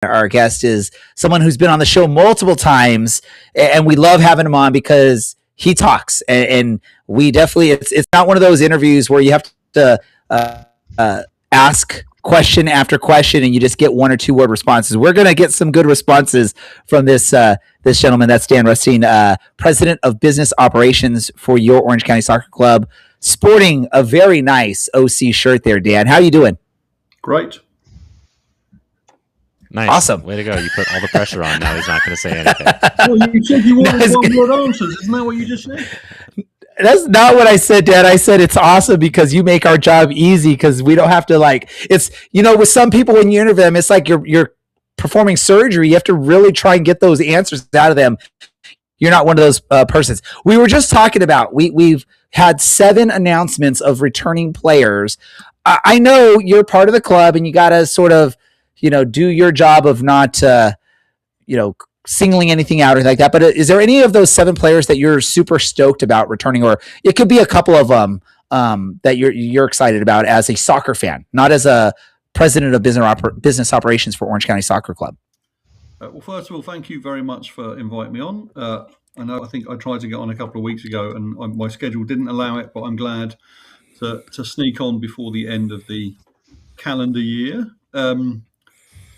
Our guest is someone who's been on the show multiple times, and we love having him on because he talks, and we definitely it's not one of those interviews where you have to ask question after question and you just get 1 or 2 word responses. We're gonna get some good responses from this gentleman. That's Dan Rutstein, president of business operations for your Orange County Soccer Club, sporting a very nice OC shirt there. Dan, how you doing? Great. Nice. Awesome. Way to go. You put all the pressure on. Now he's not going to say anything. Well, you said you wanted one-word answers. Isn't that what you just said? That's not what I said, Dad. I said it's awesome because you make our job easy because we don't have to it's, with some people when you interview them, it's like you're performing surgery. You have to really try and get those answers out of them. You're not one of those persons. We were just talking about, we've had 7 announcements of returning players. I know you're part of the club and you got to sort of, do your job of not, singling anything out or like that. But is there any of those 7 players that you're super stoked about returning, or it could be a couple of them that you're excited about as a soccer fan, not as a president of business operations for Orange County Soccer Club? Well, first of all, thank you very much for inviting me on. I think I tried to get on a couple of weeks ago and my schedule didn't allow it, but I'm glad to sneak on before the end of the calendar year.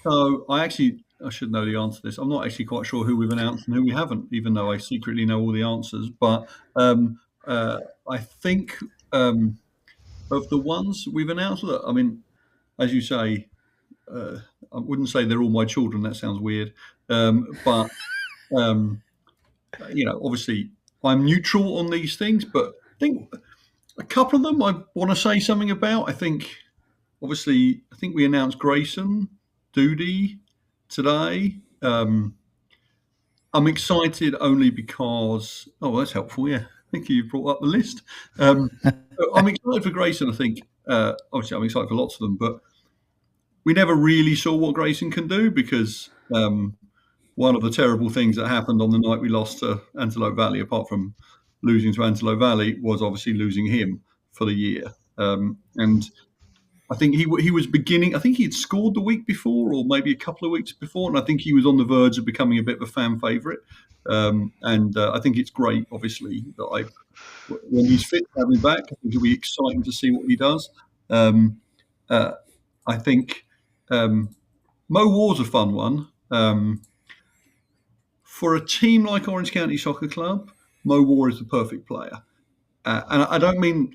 So I should know the answer to this. I'm not actually quite sure who we've announced and who we haven't, even though I secretly know all the answers. But I think of the ones we've announced, as you say, I wouldn't say they're all my children. That sounds weird. But obviously I'm neutral on these things. But I think a couple of them I want to say something about. I think we announced Grayson Doody today. I'm excited only because that's helpful. Yeah, thank you. You brought up the list. I'm excited for Grayson. I think obviously I'm excited for lots of them, but we never really saw what Grayson can do because one of the terrible things that happened on the night we lost to Antelope Valley, apart from losing to Antelope Valley, was obviously losing him for the year. And I think he was beginning. I think he had scored the week before, or maybe a couple of weeks before, and I think he was on the verge of becoming a bit of a fan favourite. I think it's great, obviously, that when he's fit, to have him back. I think it'll be exciting to see what he does. I think Mo War's a fun one. For a team like Orange County Soccer Club, Mo War is the perfect player, and I don't mean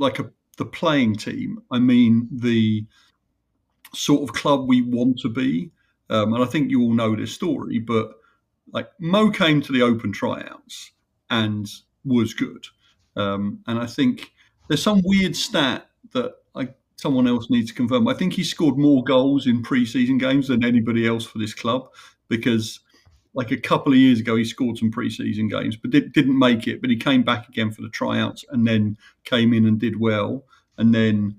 the playing team. I mean the sort of club we want to be. And I think you all know this story, but Mo came to the open tryouts and was good. And I think there's some weird stat that someone else needs to confirm. I think he scored more goals in pre-season games than anybody else for this club, because a couple of years ago, he scored some pre-season games, but didn't make it. But he came back again for the tryouts and then came in and did well. And then,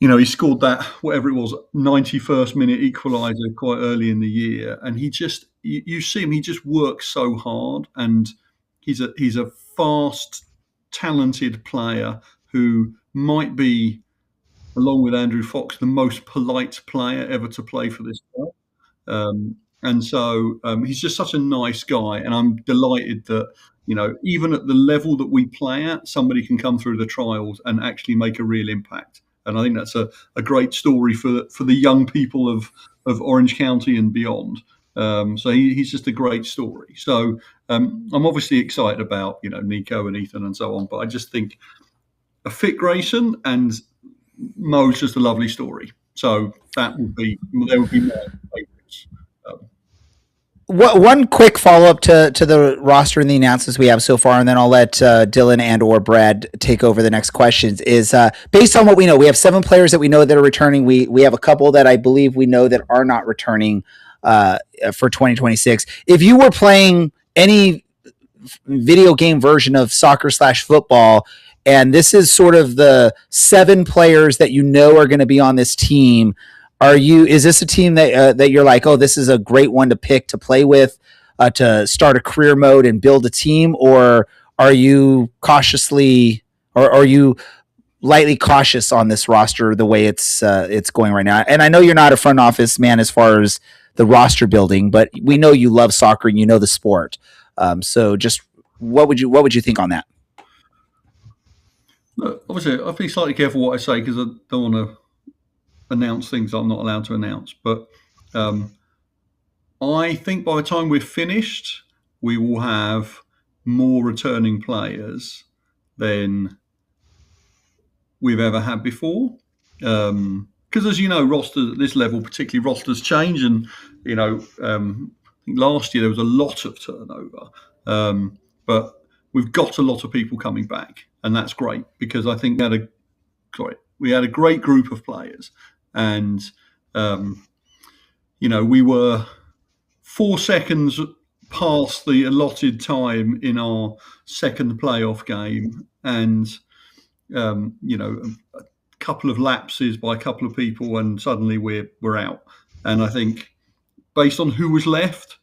he scored that, whatever it was, 91st minute equaliser quite early in the year. And he just, you see him, he just works so hard. And he's a fast, talented player who might be, along with Andrew Fox, the most polite player ever to play for this club. And so he's just such a nice guy, and I'm delighted that, even at the level that we play at, somebody can come through the trials and actually make a real impact. And I think that's a great story for the young people of Orange County and beyond. So he's just a great story. So I'm obviously excited about, Nico and Ethan and so on, but I just think a fit Grayson and Mo's just a lovely story. So there would be my favourites. One quick follow-up to the roster and the announcements we have so far, and then I'll let Dylan and or Brad take over the next questions, is based on what we know. We have 7 players that we know that are returning. We have a couple that I believe we know that are not returning for 2026. If you were playing any video game version of soccer/football, and this is sort of the 7 players that you know are going to be on this team, is this a team that you're like, oh, this is a great one to pick to play with, to start a career mode and build a team? Or are you lightly cautious on this roster the way it's going right now? And I know you're not a front office man as far as the roster building, but we know you love soccer and you know the sport. So just what would you think on that? Look, obviously, I'll be slightly careful what I say because I don't want to announce things I'm not allowed to announce. But I think by the time we're finished, we will have more returning players than we've ever had before. Because as you know, rosters at this level, particularly rosters change, and I think last year there was a lot of turnover, but we've got a lot of people coming back, and that's great because I think we had a great group of players, and we were 4 seconds past the allotted time in our second playoff game, and a couple of lapses by a couple of people, and suddenly we're out. And I think, based on who was left,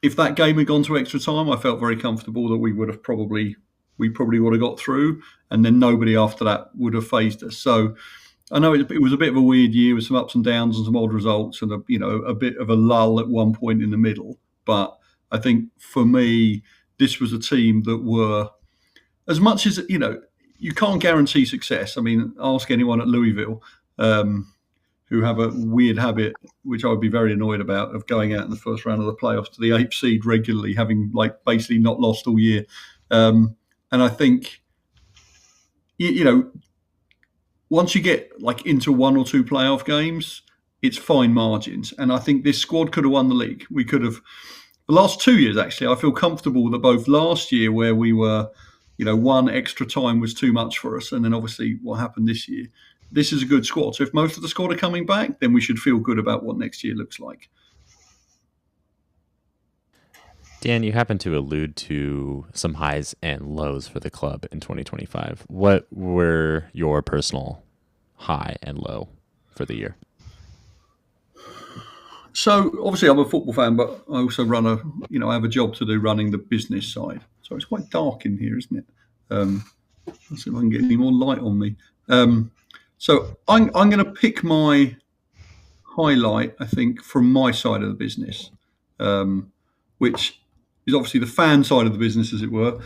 if that game had gone to extra time, I felt very comfortable that we probably would have got through, and then nobody after that would have phased us. So I know it was a bit of a weird year with some ups and downs and some odd results, and a bit of a lull at one point in the middle. But I think for me, this was a team that were, as much as you can't guarantee success. I mean, ask anyone at Louisville, who have a weird habit, which I would be very annoyed about, of going out in the first round of the playoffs to the 8th seed regularly, having basically not lost all year. And I think, once you get into one or two playoff games, it's fine margins. And I think this squad could have won the league. We could have, the last 2 years, actually, I feel comfortable that both last year, where we were, one extra time was too much for us, and then obviously what happened this year, this is a good squad. So if most of the squad are coming back, then we should feel good about what next year looks like. Dan, you happen to allude to some highs and lows for the club in 2025. What were your personal high and low for the year? So obviously I'm a football fan, but I also I have a job to do running the business side. So it's quite dark in here, isn't it? Let's see if I can get any more light on me. So I'm going to pick my highlight, I think, from my side of the business, which is obviously the fan side of the business, as it were.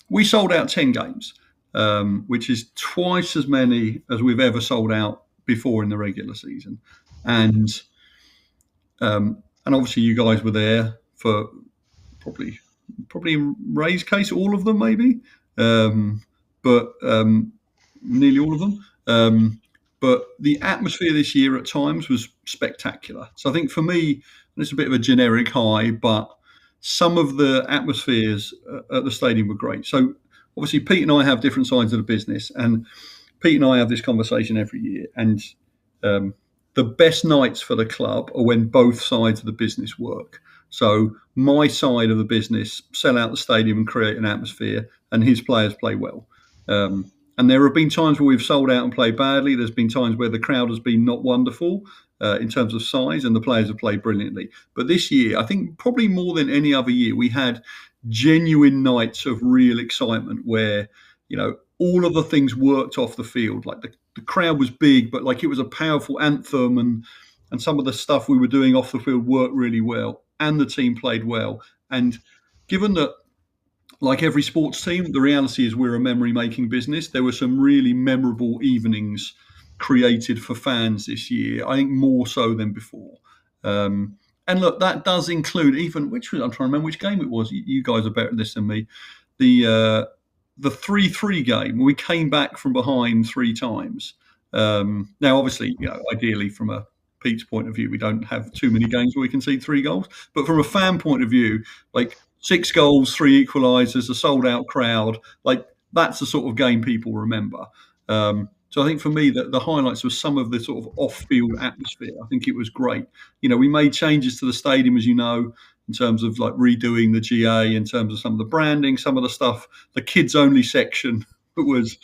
We sold out 10 games, which is twice as many as we've ever sold out before in the regular season. And obviously you guys were there for probably in Ray's case, all of them maybe, but nearly all of them. But the atmosphere this year at times was spectacular. So I think for me, it's a bit of a generic high, but some of the atmospheres at the stadium were great. So obviously Pete and I have different sides of the business, and Pete and I have this conversation every year. And the best nights for the club are when both sides of the business work. So my side of the business sell out the stadium and create an atmosphere, and his players play well. And there have been times where we've sold out and played badly. There's been times where the crowd has been not wonderful in terms of size, and the players have played brilliantly. But this year, I think probably more than any other year, we had genuine nights of real excitement where, all of the things worked off the field. Like the crowd was big, but it was a powerful anthem, and some of the stuff we were doing off the field worked really well, and the team played well. And given that, like every sports team, the reality is we're a memory-making business. There were some really memorable evenings created for fans this year, I think more so than before. And look, that does include even, I'm trying to remember which game it was. You guys are better at this than me. The 3-3 game, we came back from behind 3 times. Now, obviously, ideally from a Pete's point of view, we don't have too many games where we concede 3 goals. But from a fan point of view, 6 goals, 3 equalisers, a sold-out crowd, that's the sort of game people remember. So I think for me, the highlights were some of the sort of off-field atmosphere. I think it was great. We made changes to the stadium, as you know, in terms of redoing the GA, in terms of some of the branding, some of the stuff, the kids-only section was...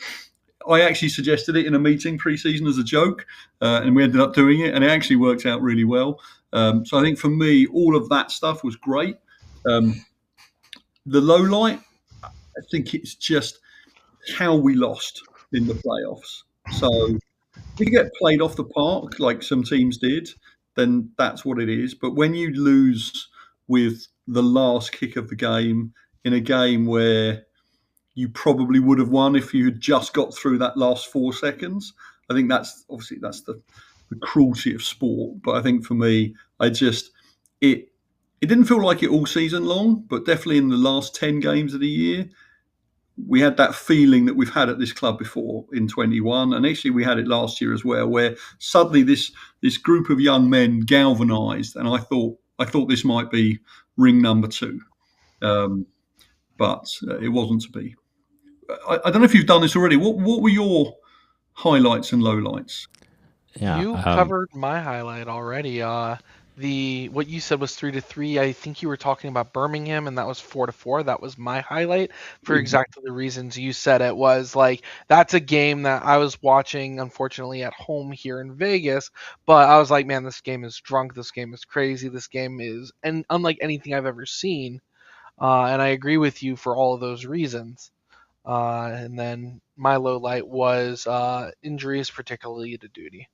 I actually suggested it in a meeting pre-season as a joke, and we ended up doing it, and it actually worked out really well. So I think for me, all of that stuff was great. The low light, I think it's just how we lost in the playoffs. So we get played off the park like some teams did. then that's what it is. But when you lose with the last kick of the game in a game where you probably would have won if you had just got through that last 4 seconds, I think that's the cruelty of sport. But I think for me, it didn't feel like it all season long, but definitely in the last 10 games of the year, we had that feeling that we've had at this club before in 21, and actually we had it last year as well, where suddenly this group of young men galvanised, and I thought this might be ring number 2, but it wasn't to be. I don't know if you've done this already. What were your highlights and lowlights? Yeah, You covered my highlight already. What you said was 3-3. I think you were talking about Birmingham, and that was 4-4. That was my highlight for exactly the reasons you said. It was like that's a game that I was watching, unfortunately, at home here in Vegas. But I was like, man, this game is drunk. This game is crazy. This game is unlike anything I've ever seen. And I agree with you for all of those reasons. And then my low light was injuries, particularly to Duty.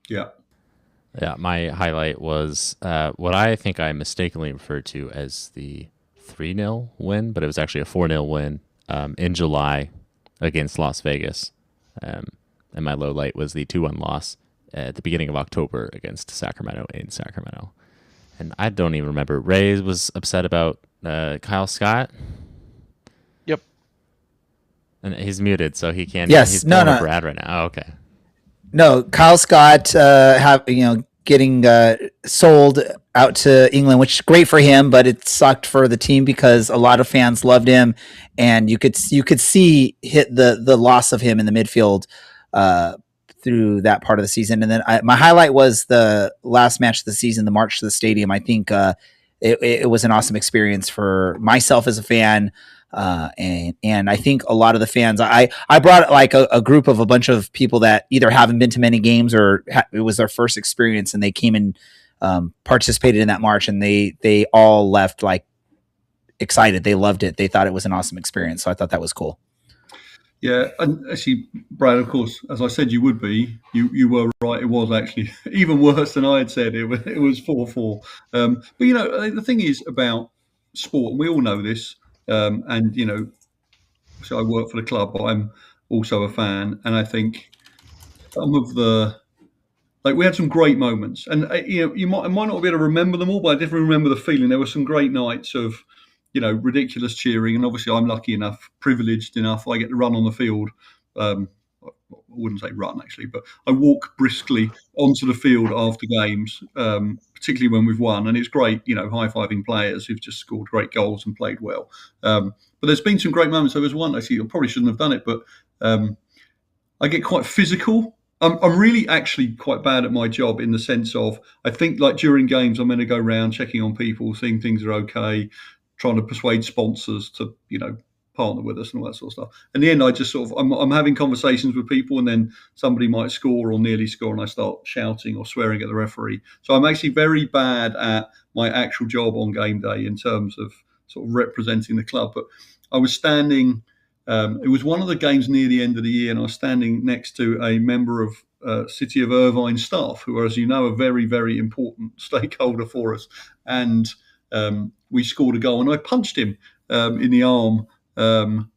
Yeah. Yeah, my highlight was what I think I mistakenly referred to as the 3-0 win, but it was actually a 4-0 win in July against Las Vegas. And my low light was the 2-1 loss at the beginning of October against Sacramento in Sacramento. And I don't even remember. Ray was upset about Kyle Scott. Yep. And he's muted, so he can't. Yes, he's no. Brad right now. Oh, okay. No, Kyle Scott getting sold out to England, which is great for him, but it sucked for the team because a lot of fans loved him, and you could see the loss of him in the midfield through that part of the season. And then my highlight was the last match of the season, the march to the stadium. I think it was an awesome experience for myself as a fan. And I think a lot of the fans, I brought like a group of a bunch of people that either haven't been to many games or it was their first experience, and they came and participated in that march, and they all left like excited. They loved it. They thought it was an awesome experience. So I thought that was cool. Yeah, and actually, Brad, of course, as I said, you would be. You were right. It was actually even worse than I had said. It was 4-4. But the thing is about sport, and we all know this. And so I work for the club, but I'm also a fan, and I think some of we had some great I might not be able to remember them all, but I definitely remember the feeling. There were some great nights of ridiculous cheering, and obviously I'm lucky enough, privileged enough, I get to run on the field. I wouldn't say run actually, but I walk briskly onto the field after games, particularly when we've won, and it's great, high-fiving players who've just scored great goals and played well. But there's been some great moments. There was one actually, I probably shouldn't have done it, but I get quite physical. I'm really actually quite bad at my job in the sense of I think like during games I'm going to go around checking on people, seeing things are okay, trying to persuade sponsors to partner with us and all that sort of stuff. In the end, I just sort of I'm having conversations with people, and then somebody might score or nearly score, and I start shouting or swearing at the referee. So I'm actually very bad at my actual job on game day in terms of sort of representing the club. But I was standing. It was one of the games near the end of the year, and I was standing next to a member of City of Irvine staff, who are, as you know, a very, very important stakeholder for us. And we scored a goal, and I punched him in the arm,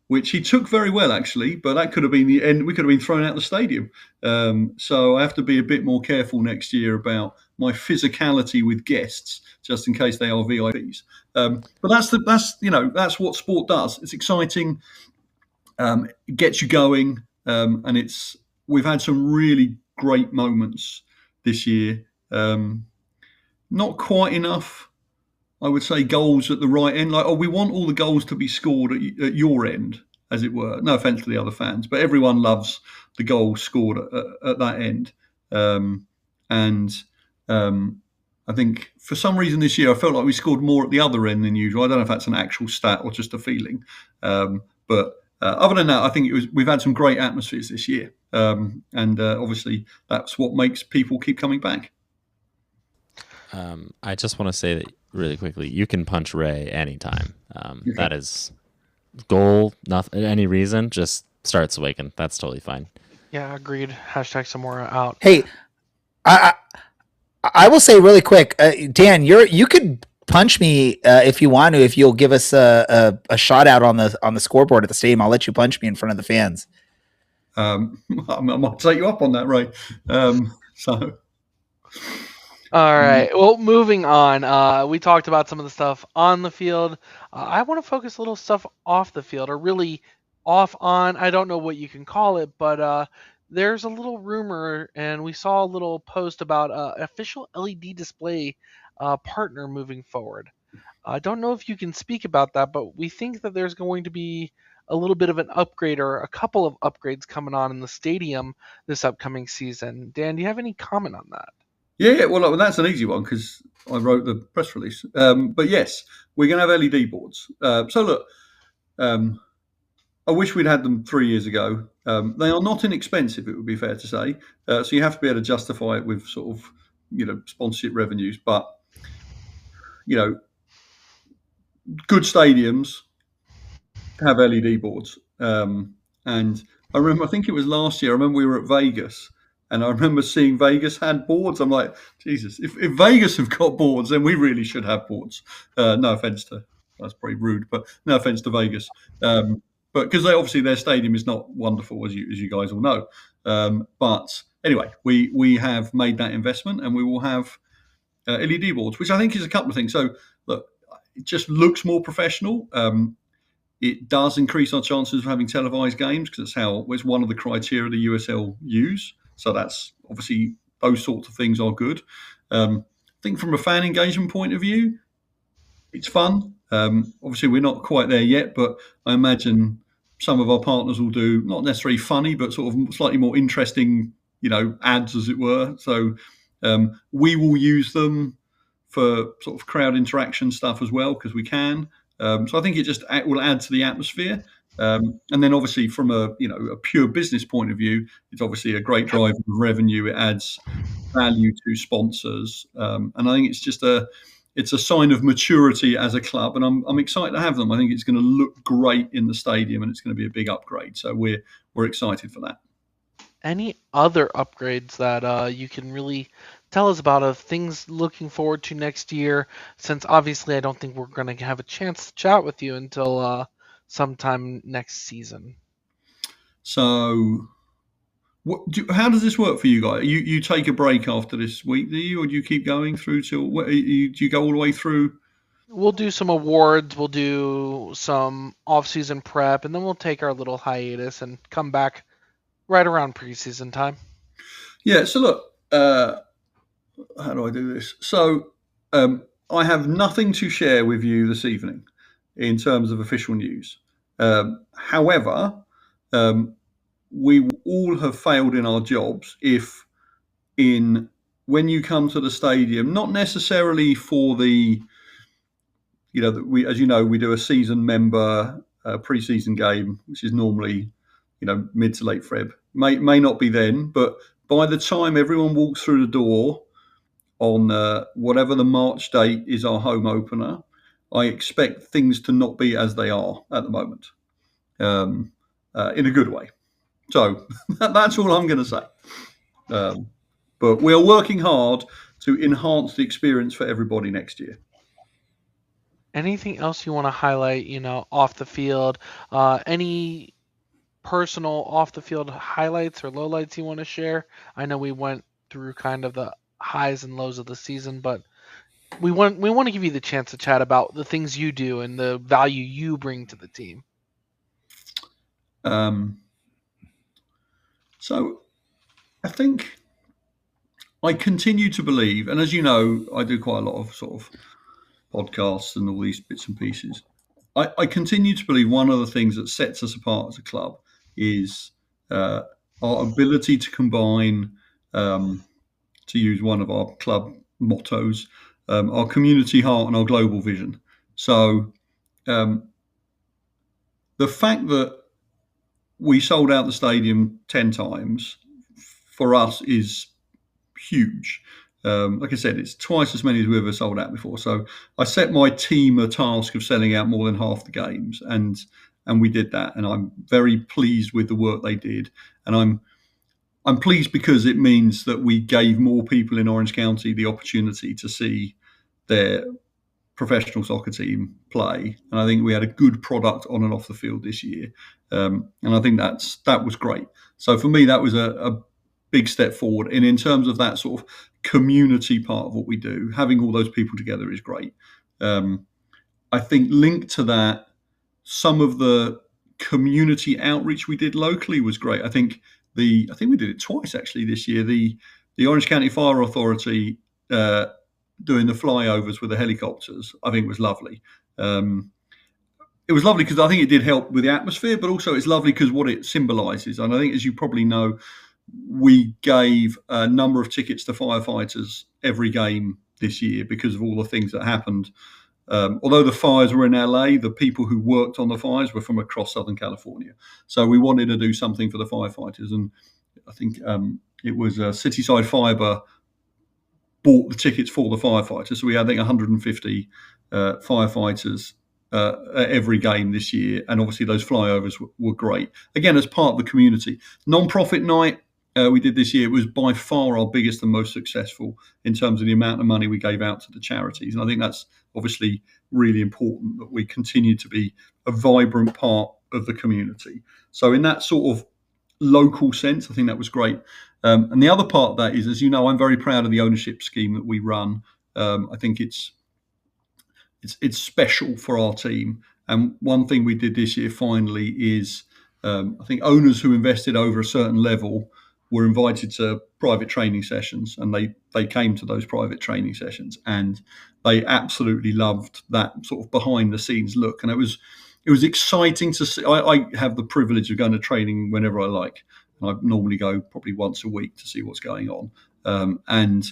which he took very well, actually. But that could have been the end. We could have been thrown out of the stadium. So I have to be a bit more careful next year about my physicality with guests, just in case they are VIPs. But that's what sport does. It's exciting. It gets you going, and we've had some really great moments this year. Not quite enough, I would say, goals at the right end. We want all the goals to be scored at your end, as it were. No offence to the other fans, but everyone loves the goals scored at that end. I think for some reason this year I felt like we scored more at the other end than usual. I don't know if that's an actual stat or just a feeling, but. Other than that, I think we've had some great atmospheres this year, and obviously that's what makes people keep coming back. I just want to say that really quickly, you can punch Ray anytime. Okay. That is goal, nothing, any reason, just start swinging. That's totally fine. Yeah, agreed. Hashtag Samora out. Hey, I I will say really quick, Dan, you could punch me if you want to. If you'll give us a shout out on the scoreboard at the stadium, I'll let you punch me in front of the fans. I might take you up on that, Ray. So. All right. Well, moving on. We talked about some of the stuff on the field. I want to focus a little stuff off the field, or really off on. I don't know what you can call it, but there's a little rumor, and we saw a little post about official LED display partner moving forward. I don't know if you can speak about that, but we think that there's going to be a little bit of an upgrade or a couple of upgrades coming on in the stadium this upcoming season. Dan, do you have any comment on that? Yeah. Well, that's an easy one because I wrote the press release. But yes, we're going to have LED boards. So look, I wish we'd had them 3 years ago. They are not inexpensive, it would be fair to say. So you have to be able to justify it with sort of, sponsorship revenues. But, good stadiums have LED boards. And I think it was last year, I remember we were at Vegas. And I remember seeing Vegas had boards. I'm like, Jesus, if Vegas have got boards, then we really should have boards. No offense to, that's pretty rude, but no offense to Vegas. But because obviously their stadium is not wonderful, as you guys all know. But anyway, we have made that investment, and we will have LED boards, which I think is a couple of things. So look, it just looks more professional. It does increase our chances of having televised games because it's one of the criteria the USL use. So that's obviously those sorts of things are good. I think from a fan engagement point of view, it's fun. Obviously, we're not quite there yet, but I imagine some of our partners will do not necessarily funny, but sort of slightly more interesting, ads, as it were. So we will use them for sort of crowd interaction stuff as well because we can. So I think it just will add to the atmosphere. And then obviously from a pure business point of view, it's obviously a great driver of revenue. It adds value to sponsors. And I think it's a sign of maturity as a club. And I'm excited to have them. I think it's going to look great in the stadium and it's going to be a big upgrade. So we're excited for that. Any other upgrades that you can really tell us about of things looking forward to next year, since obviously I don't think we're going to have a chance to chat with you until sometime next season. So how does this work for you guys? You take a break after this week, do you, or do you keep going through till? Do you go all the way through? We'll do some awards, we'll do some off-season prep, and then we'll take our little hiatus and come back right around preseason time. Yeah. So look, how do I do this? So I have nothing to share with you this evening in terms of official news. However, we will all have failed in our jobs if when you come to the stadium, not necessarily for the, we do a season member pre-season game, which is normally, mid to late Feb. May not be then, but by the time everyone walks through the door on whatever the March date is our home opener, I expect things to not be as they are at the moment, in a good way. So that's all I'm going to say. But we are working hard to enhance the experience for everybody next year. Anything else you want to highlight, off the field? Any personal off the field highlights or lowlights you want to share? I know we went through kind of the highs and lows of the season, but we want to give you the chance to chat about the things you do and the value you bring to the team. So I think I continue to believe, and as you know, I do quite a lot of sort of podcasts and all these bits and pieces. I continue to believe one of the things that sets us apart as a club is our ability to combine, to use one of our club mottos, our community heart and our global vision. So the fact that we sold out the stadium 10 times for us is huge. Like I said, it's twice as many as we've ever sold out before. So I set my team a task of selling out more than half the games, and we did that. And I'm very pleased with the work they did. And I'm pleased because it means that we gave more people in Orange County the opportunity to see their professional soccer team play, and I think we had a good product on and off the field this year, and I think that was great. So for me, that was a big step forward. And in terms of that sort of community part of what we do, having all those people together is great. I think linked to that, some of the community outreach we did locally was great. I think we did it twice actually this year. The Orange County Fire Authority doing the flyovers with the helicopters, I think was lovely. It was lovely because I think it did help with the atmosphere, but also it's lovely because what it symbolises. And I think, as you probably know, we gave a number of tickets to firefighters every game this year because of all the things that happened. Although the fires were in LA, the people who worked on the fires were from across Southern California. So we wanted to do something for the firefighters. And I think it was Cityside Fibre bought the tickets for the firefighters. So we had, I think, 150 firefighters at every game this year. And obviously those flyovers were great. Again, as part of the community. Non-profit night we did this year, it was by far our biggest and most successful in terms of the amount of money we gave out to the charities. And I think that's obviously really important that we continue to be a vibrant part of the community. So in that sort of local sense, I think that was great. And the other part of that is, as you know, I'm very proud of the ownership scheme that we run. I think it's special for our team. And one thing we did this year finally is I think owners who invested over a certain level were invited to private training sessions, and they came to those private training sessions, and they absolutely loved that sort of behind the scenes look. And it was exciting to see. I have the privilege of going to training whenever I like. I normally go probably once a week to see what's going on, and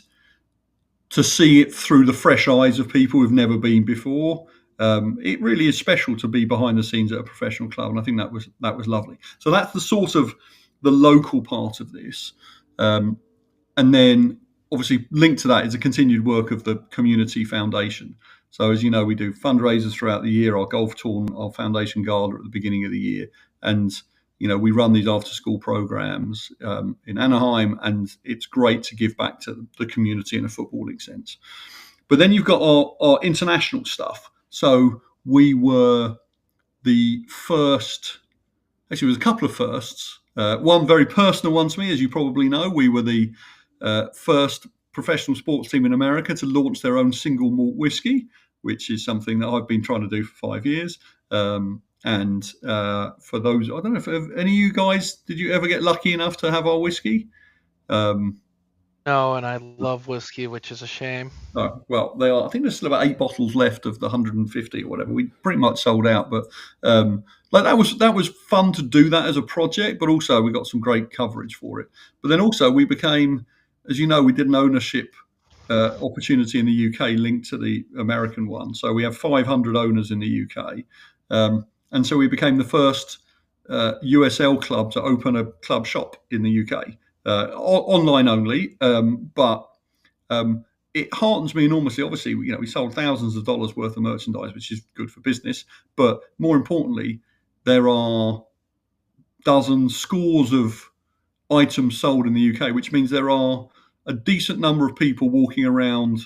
to see it through the fresh eyes of people who've never been before. It really is special to be behind the scenes at a professional club, and I think that was lovely. So that's the sort of the local part of this, and then obviously linked to that is the continued work of the community foundation. So as you know, we do fundraisers throughout the year, our golf tour, our foundation gala at the beginning of the year, and we run these after-school programs in Anaheim, and it's great to give back to the community in a footballing sense. But then you've got our international stuff. So we were the first. Actually, it was a couple of firsts. One very personal one to me, as you probably know. We were the first professional sports team in America to launch their own single malt whiskey, which is something that I've been trying to do for 5 years. And for those, I don't know if any of you guys, did you ever get lucky enough to have our whiskey? No, and I love whiskey, which is a shame. Oh, well, they are. I think there's still about 8 bottles left of the 150 or whatever. We pretty much sold out, but that was fun to do that as a project. But also we got some great coverage for it. But then also we became, as you know, we did an ownership opportunity in the UK linked to the American one. So we have 500 owners in the UK, and so we became the first USL club to open a club shop in the UK. Online only, but it heartens me enormously. Obviously, we sold thousands of dollars worth of merchandise, which is good for business. But more importantly, there are dozens, scores of items sold in the UK, which means there are a decent number of people walking around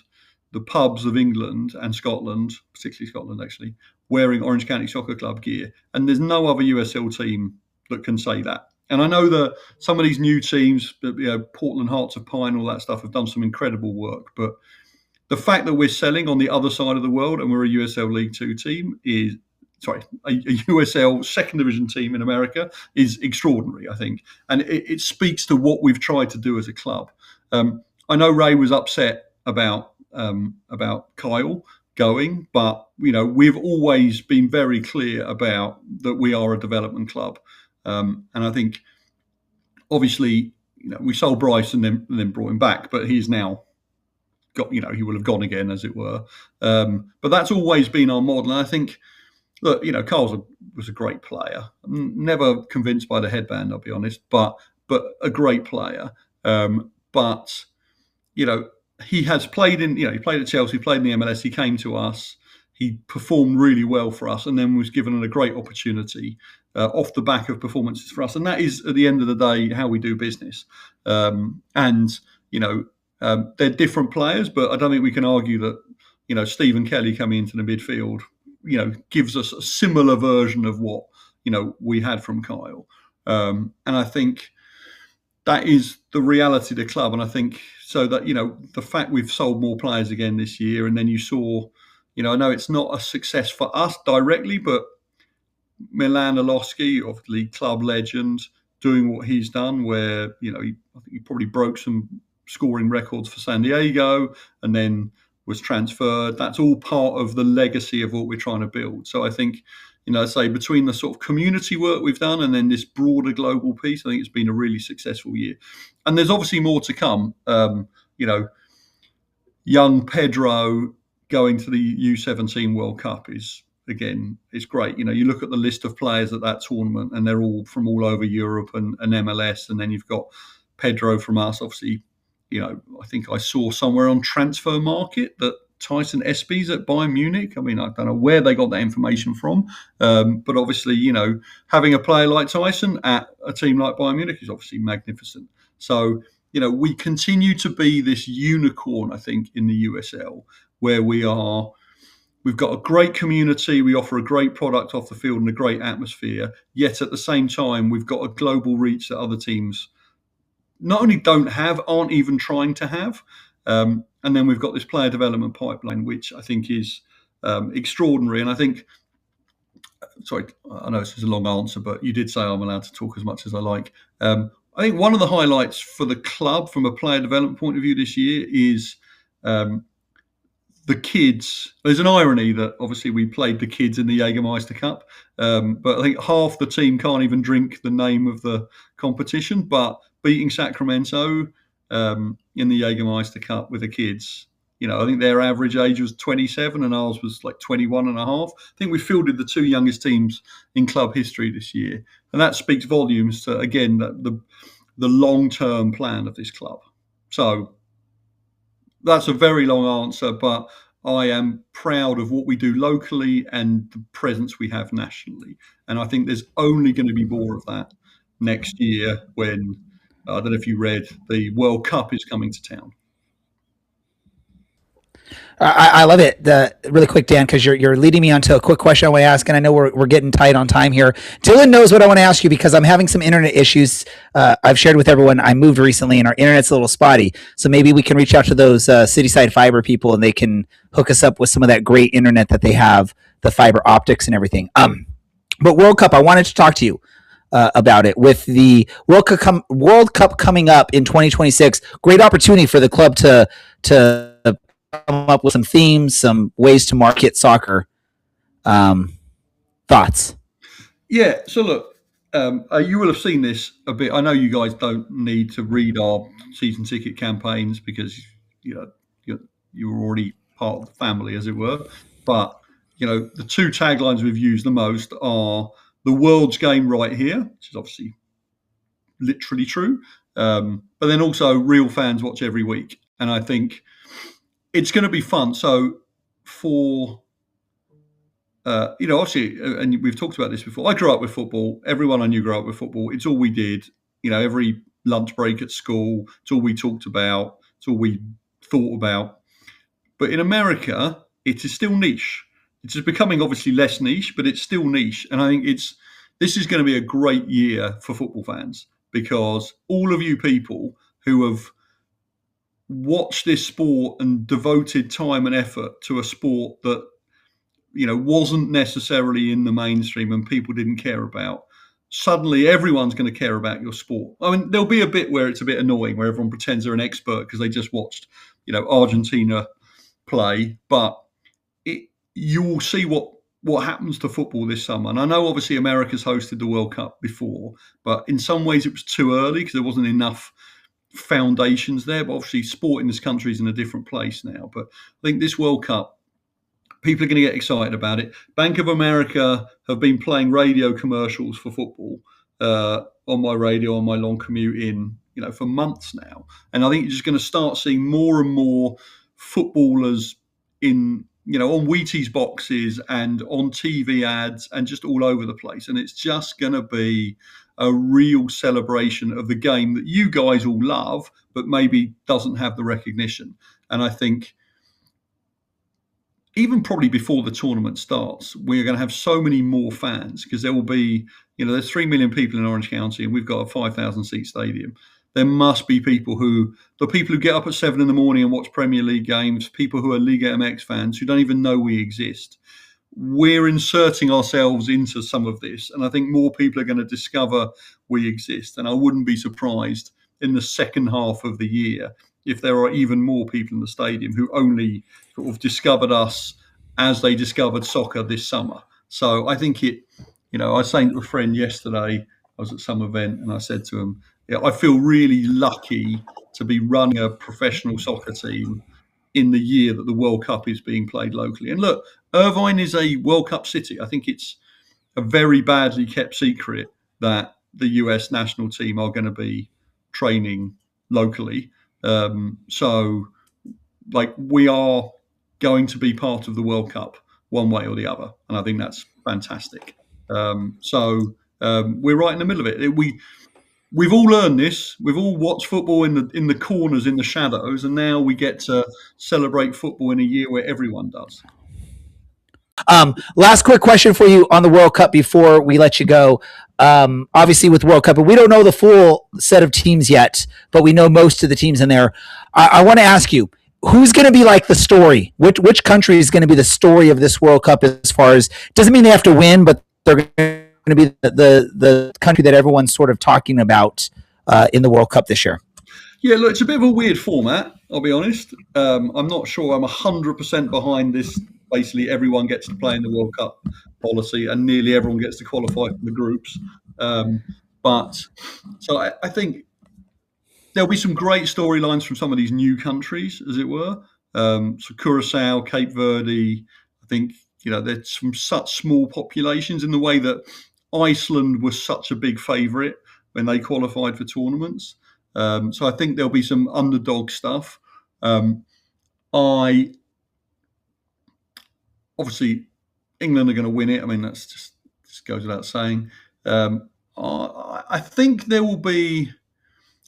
the pubs of England and Scotland, particularly Scotland, actually, wearing Orange County Soccer Club gear. And there's no other USL team that can say that. And I know that some of these new teams, Portland Hearts of Pine, all that stuff, have done some incredible work. But the fact that we're selling on the other side of the world and we're a USL League Two team a USL second division team in America is extraordinary, I think. And it speaks to what we've tried to do as a club. I know Ray was upset about Kyle going, but we've always been very clear about that we are a development club. And I think, obviously, we sold Bryce and then brought him back, but he's now got, he will have gone again, as it were. But that's always been our model. And I think, look, Carl was a great player. I'm never convinced by the headband, I'll be honest, but a great player. But he has played he played at Chelsea, played in the MLS. He came to us. he performed really well for us, and then was given a great opportunity off the back of performances for us. And that is, at the end of the day, how we do business. And they're different players, but I don't think we can argue that Stephen Kelly coming into the midfield gives us a similar version of what we had from Kyle. And I think that is the reality of the club. And I think so that the fact we've sold more players again this year, and then you saw, I know it's not a success for us directly, but Milan Alowski, obviously club legend, doing what he's done, where I think he probably broke some scoring records for San Diego, and then was transferred. That's all part of the legacy of what we're trying to build. So I think, say between the sort of community work we've done and then this broader global piece, I think it's been a really successful year. And there's obviously more to come. Young Pedro going to the U17 World Cup is great. You look at the list of players at that tournament, and they're all from all over Europe and MLS. And then you've got Pedro from us, obviously. I think I saw somewhere on Transfer Market that Tyson Espy's at Bayern Munich. I mean, I don't know where they got that information from, but obviously, having a player like Tyson at a team like Bayern Munich is obviously magnificent. So, we continue to be this unicorn, I think, in the USL, where we've got a great community, we offer a great product off the field and a great atmosphere, yet at the same time, we've got a global reach that other teams not only don't have, aren't even trying to have. And then we've got this player development pipeline, which I think is extraordinary. And I think, sorry, I know this is a long answer, but you did say I'm allowed to talk as much as I like. I think one of the highlights for the club from a player development point of view this year is the kids. There's an irony that obviously we played the kids in the Jägermeister Cup, but I think half the team can't even drink the name of the competition. But beating Sacramento in the Jägermeister Cup with the kids, I think their average age was 27 and ours was like 21 and a half. I think we fielded the two youngest teams in club history this year. And that speaks volumes to, again, the long-term plan of this club. So that's a very long answer, but I am proud of what we do locally and the presence we have nationally. And I think there's only going to be more of that next year when, I don't know if you read, the World Cup is coming to town. I love it. Really quick, Dan, because you're leading me onto a quick question I want to ask, and I know we're getting tight on time here. Dylan knows what I want to ask you because I'm having some internet issues. I've shared with everyone I moved recently, and our internet's a little spotty. So maybe we can reach out to those Cityside Fiber people, and they can hook us up with some of that great internet that they have, the fiber optics and everything. But World Cup, I wanted to talk to you about it. With the World Cup coming up in 2026, great opportunity for the club to come up with some themes, some ways to market soccer. Thoughts? Yeah. So look, you will have seen this a bit. I know you guys don't need to read our season ticket campaigns because you're already part of the family, as it were. But the two taglines we've used the most are the world's game right here, which is obviously literally true, but then also real fans watch every week. And I think it's going to be fun. So for, obviously, and we've talked about this before, I grew up with football. Everyone I knew grew up with football. It's all we did. Every lunch break at school, it's all we talked about. It's all we thought about. But in America, it is still niche. It's just becoming obviously less niche, but it's still niche. And I think this is going to be a great year for football fans because all of you people who have watched this sport and devoted time and effort to a sport that wasn't necessarily in the mainstream and people didn't care about, suddenly everyone's going to care about your sport. I mean, there'll be a bit where it's a bit annoying where everyone pretends they're an expert because they just watched Argentina play, but you will see what happens to football this summer. And I know obviously America's hosted the World Cup before, but in some ways it was too early because there wasn't enough foundations there. But obviously sport in this country is in a different place now. But I think this World Cup, people are going to get excited about it. Bank of America have been playing radio commercials for football on my radio on my long commute in, for months now. And I think you're just going to start seeing more and more footballers in on Wheaties boxes and on TV ads and just all over the place. And it's just going to be a real celebration of the game that you guys all love, but maybe doesn't have the recognition. And I think even probably before the tournament starts, we're going to have so many more fans because there will be, there's 3 million people in Orange County and we've got a 5,000 seat stadium. There must be the people who get up at 7 in the morning and watch Premier League games, people who are Liga MX fans who don't even know we exist. We're inserting ourselves into some of this, and I think more people are going to discover we exist. And I wouldn't be surprised in the second half of the year if there are even more people in the stadium who only sort of discovered us as they discovered soccer this summer. So I think I was saying to a friend yesterday, I was at some event, and I said to him, I feel really lucky to be running a professional soccer team in the year that the World Cup is being played locally. And look, Irvine is a World Cup city. I think it's a very badly kept secret that the US national team are going to be training locally. So we are going to be part of the World Cup one way or the other. And I think that's fantastic. So we're right in the middle of it. We've all learned this. We've all watched football in the corners, in the shadows, and now we get to celebrate football in a year where everyone does. Last quick question for you on the World Cup before we let you go. Obviously, with World Cup, but we don't know the full set of teams yet, but we know most of the teams in there. I want to ask you, who's going to be like the story? Which country is going to be the story of this World Cup? As far as, doesn't mean they have to win, but they're going to be the country that everyone's sort of talking about in the World Cup this year. Yeah, look, it's a bit of a weird format, I'll be honest. I'm not sure I'm 100% behind this. Basically, everyone gets to play in the World Cup policy and nearly everyone gets to qualify for the groups. But I think there'll be some great storylines from some of these new countries, as it were. So Curacao, Cape Verde, I think, there's from such small populations in the way that Iceland was such a big favourite when they qualified for tournaments. So I think there'll be some underdog stuff. Obviously, England are going to win it. I mean, that's just goes without saying. I think there will be.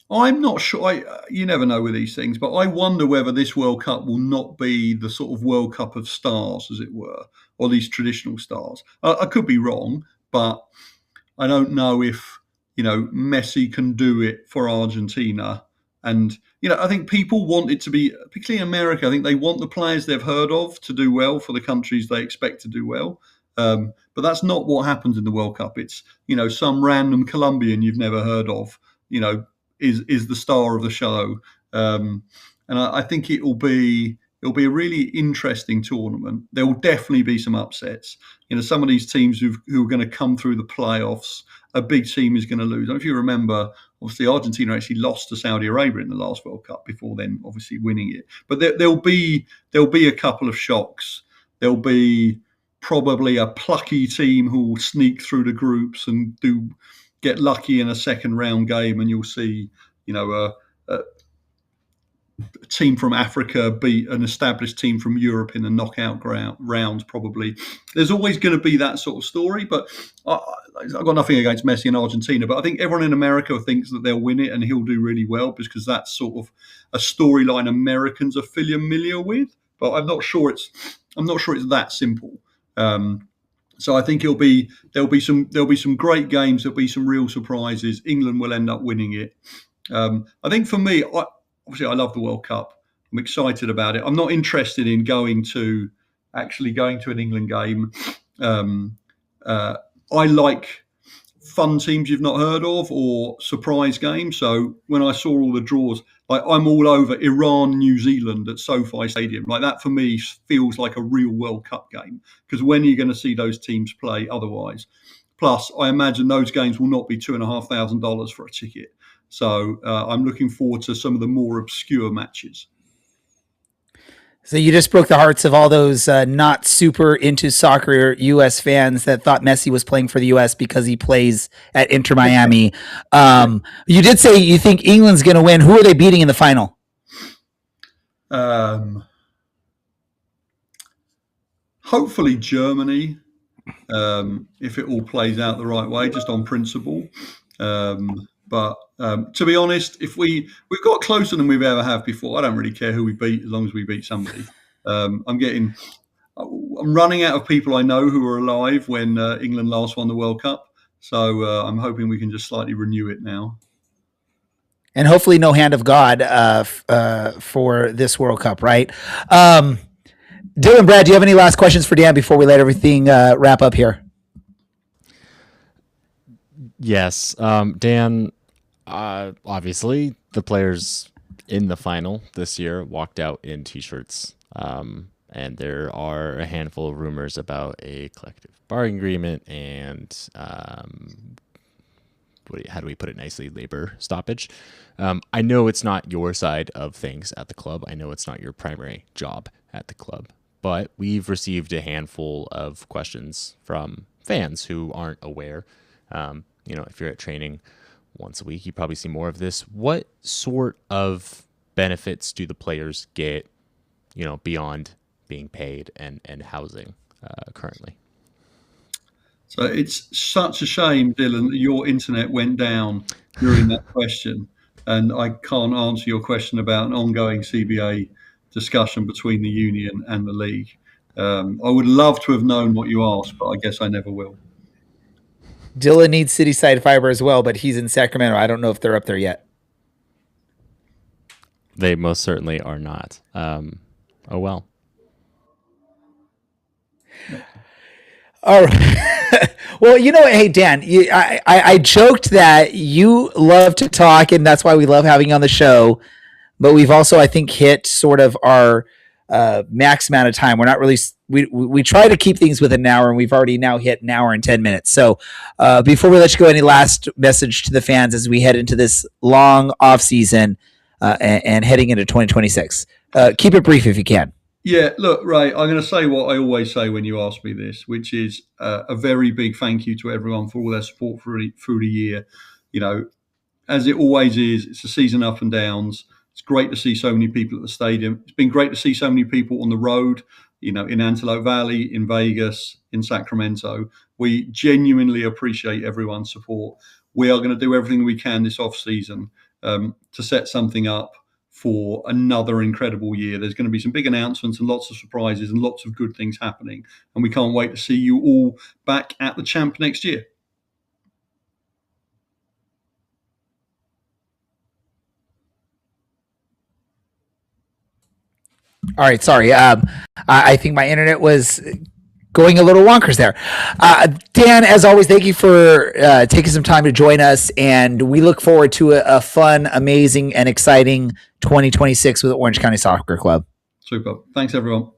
I'm not sure. You never know with these things, but I wonder whether this World Cup will not be the sort of World Cup of stars, as it were, or these traditional stars. I could be wrong, but I don't know if Messi can do it for Argentina. And I think people want it to be, particularly in America, I think they want the players they've heard of to do well for the countries they expect to do well. But that's not what happens in the World Cup. It's some random Colombian you've never heard of, is the star of the show. And I think it'll be a really interesting tournament. There will definitely be some upsets. Some of these teams who are going to come through the playoffs, a big team is going to lose. If you remember, obviously Argentina actually lost to Saudi Arabia in the last World Cup before then obviously winning it. But there'll be a couple of shocks. There'll be probably a plucky team who will sneak through the groups and get lucky in a second round game, and you'll see a team from Africa beat an established team from Europe in the knockout rounds. Probably there's always going to be that sort of story, but I've got nothing against Messi in Argentina, but I think everyone in America thinks that they'll win it and he'll do really well because that's sort of a storyline Americans are familiar with, but I'm not sure it's that simple. So I think there'll be some great games. There'll be some real surprises. England will end up winning it. I think for me, obviously I love the World Cup. I'm excited about it. I'm not interested in going to an England game. I like fun teams you've not heard of or surprise games. So when I saw all the draws, I'm all over Iran, New Zealand at SoFi Stadium. That for me feels like a real World Cup game because when are you going to see those teams play otherwise? Plus, I imagine those games will not be $2,500 for a ticket. So I'm looking forward to some of the more obscure matches. So you just broke the hearts of all those not super into soccer U.S. fans that thought Messi was playing for the U.S. because he plays at Inter Miami. You did say you think England's going to win. Who are they beating in the final? hopefully Germany, if it all plays out the right way, just on principle. But to be honest, if we've got closer than we've ever have before, I don't really care who we beat as long as we beat somebody. I'm running out of people I know who were alive when England last won the World Cup. So I'm hoping we can just slightly renew it now. And hopefully no hand of God for this World Cup, right? Dylan, Brad, do you have any last questions for Dan before we let everything wrap up here? Yes. Dan, obviously the players in the final this year walked out in T-shirts. And there are a handful of rumors about a collective bargaining agreement and how do we put it nicely, labor stoppage. I know it's not your side of things at the club. I know it's not your primary job at the club, but we've received a handful of questions from fans who aren't aware. If you're at training once a week, you probably see more of this. What sort of benefits do the players get, beyond being paid and housing currently? So it's such a shame, Dylan, that your internet went down during that question, and I can't answer your question about an ongoing CBA discussion between the union and the league. I would love to have known what you asked, but I guess I never will. Dylan needs Cityside Fiber as well, but he's in Sacramento. I don't know if they're up there yet. They most certainly are not. Oh, well. All right. Well, hey, Dan, I joked that you love to talk, and that's why we love having you on the show. But we've also, I think, hit sort of our max amount of time. We're not really we try to keep things within an hour, and we've already now hit an hour and 10 minutes. So before we let you go, any last message to the fans as we head into this long off season and heading into 2026? Keep it brief if you can. Yeah, look, Ray, I'm going to say what I always say when you ask me this, which is a very big thank you to everyone for all their support through the year. As it always is, it's a season up and downs. It's great to see so many people at the stadium. It's been great to see so many people on the road, in Antelope Valley, in Vegas, in Sacramento. We genuinely appreciate everyone's support. We are going to do everything we can this off season to set something up for another incredible year. There's going to be some big announcements and lots of surprises and lots of good things happening. And we can't wait to see you all back at the Champ next year. All right. Sorry. I think my internet was going a little wonkers there. Dan, as always, thank you for taking some time to join us. And we look forward to a fun, amazing, and exciting 2026 with the Orange County Soccer Club. Super. Thanks, everyone.